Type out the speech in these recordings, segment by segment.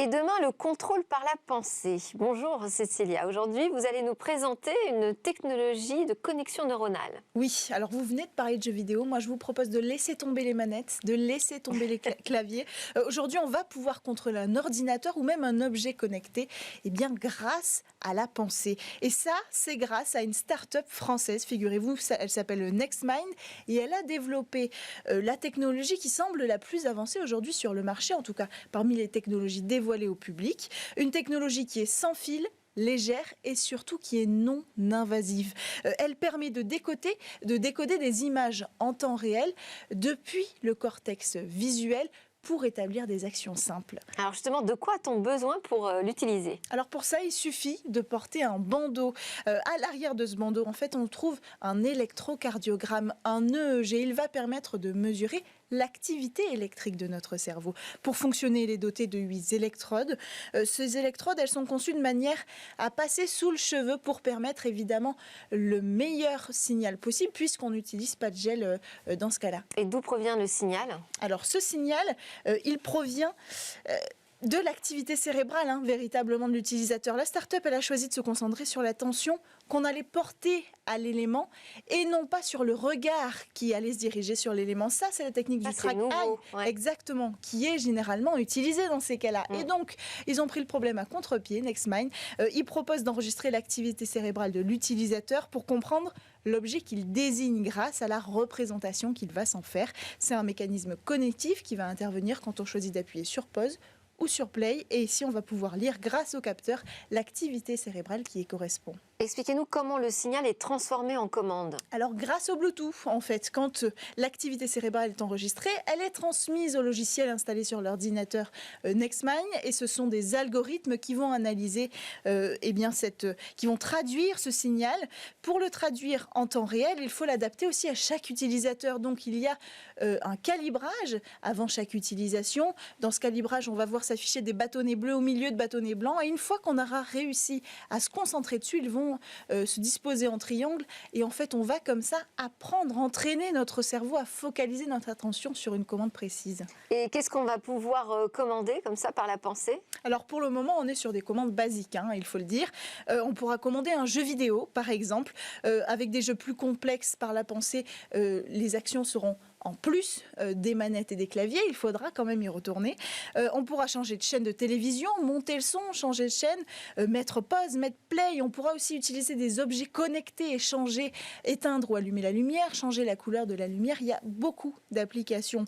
Et demain, le contrôle par la pensée. Bonjour Cécilia, aujourd'hui vous allez nous présenter une technologie de connexion neuronale. Oui, alors vous venez de parler de jeux vidéo, moi je vous propose de laisser tomber les manettes, de laisser tomber les claviers. Aujourd'hui on va pouvoir contrôler un ordinateur ou même un objet connecté, et bien grâce à la pensée. Et ça, c'est grâce à une start-up française, figurez-vous, elle s'appelle NextMind et elle a développé la technologie qui semble la plus avancée aujourd'hui sur le marché, en tout cas parmi les technologies dévoilées au public. Une technologie qui est sans fil, légère et surtout qui est non invasive. Elle permet de décoder des images en temps réel depuis le cortex visuel pour établir des actions simples. Alors justement, de quoi a-t-on besoin pour l'utiliser? Alors pour ça, il suffit de porter un bandeau. À l'arrière de ce bandeau, en fait, on trouve un électrocardiogramme, un EEG. Il va permettre de mesurer l'activité électrique de notre cerveau. Pour fonctionner, il est doté de 8 électrodes. Ces électrodes, elles sont conçues de manière à passer sous le cheveu pour permettre évidemment le meilleur signal possible puisqu'on n'utilise pas de gel dans ce cas-là. Et d'où provient le signal? Alors ce signal, il provient de l'activité cérébrale, véritablement de l'utilisateur. La start-up, elle a choisi de se concentrer sur l'attention qu'on allait porter à l'élément et non pas sur le regard qui allait se diriger sur l'élément. Ça, c'est la technique du track eye, ouais. Exactement, qui est généralement utilisée dans ces cas-là. Et donc, ils ont pris le problème à contre-pied, NextMind. Ils proposent d'enregistrer l'activité cérébrale de l'utilisateur pour comprendre l'objet qu'il désigne grâce à la représentation qu'il va s'en faire. C'est un mécanisme cognitif qui va intervenir quand on choisit d'appuyer sur pause ou sur play, et ici on va pouvoir lire grâce au capteur l'activité cérébrale qui y correspond. Expliquez-nous comment le signal est transformé en commande. Alors grâce au Bluetooth, en fait, quand l'activité cérébrale est enregistrée, elle est transmise au logiciel installé sur l'ordinateur NextMind, et ce sont des algorithmes qui vont analyser, qui vont traduire ce signal. Pour le traduire en temps réel, il faut l'adapter aussi à chaque utilisateur. Donc il y a un calibrage avant chaque utilisation. Dans ce calibrage, on va voir s'afficher des bâtonnets bleus au milieu de bâtonnets blancs, et une fois qu'on aura réussi à se concentrer dessus, ils vont se disposer en triangle, et en fait on va comme ça apprendre, entraîner notre cerveau à focaliser notre attention sur une commande précise. Et qu'est-ce qu'on va pouvoir commander comme ça par la pensée? Alors pour le moment on est sur des commandes basiques, il faut le dire. On pourra commander un jeu vidéo par exemple, avec des jeux plus complexes par la pensée, les actions seront en plus des manettes et des claviers, il faudra quand même y retourner. On pourra changer de chaîne de télévision, monter le son, changer de chaîne, mettre pause, mettre play. On pourra aussi utiliser des objets connectés et changer, éteindre ou allumer la lumière, changer la couleur de la lumière. Il y a beaucoup d'applications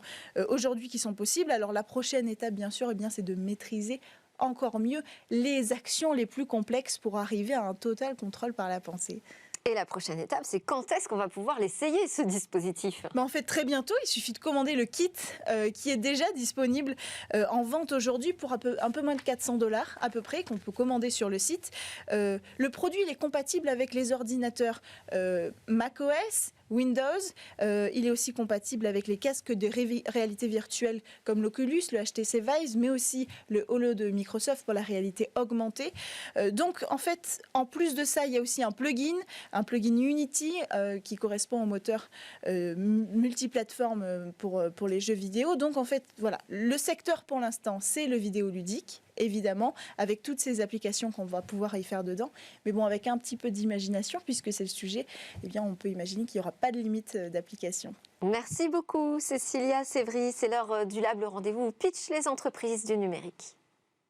aujourd'hui qui sont possibles. Alors la prochaine étape, bien sûr, c'est de maîtriser encore mieux les actions les plus complexes pour arriver à un total contrôle par la pensée. Et la prochaine étape, c'est quand est-ce qu'on va pouvoir l'essayer, ce dispositif? En fait, très bientôt, il suffit de commander le kit qui est déjà disponible en vente aujourd'hui pour un peu moins de 400$ à peu près, qu'on peut commander sur le site. Le produit, il est compatible avec les ordinateurs macOS, Windows. Il est aussi compatible avec les casques de réalité virtuelle comme l'Oculus, le HTC Vive, mais aussi le Holo de Microsoft pour la réalité augmentée. Donc, en fait, en plus de ça, il y a aussi un plugin Unity qui correspond au moteur multiplateforme pour les jeux vidéo. Donc, en fait, voilà, le secteur pour l'instant, c'est le vidéoludique, évidemment, avec toutes ces applications qu'on va pouvoir y faire dedans. Mais bon, avec un petit peu d'imagination, puisque c'est le sujet, on peut imaginer qu'il n'y aura pas de limite d'application. Merci beaucoup Cécilia Sévry, c'est l'heure du Lab, le rendez-vous où pitch les entreprises du numérique.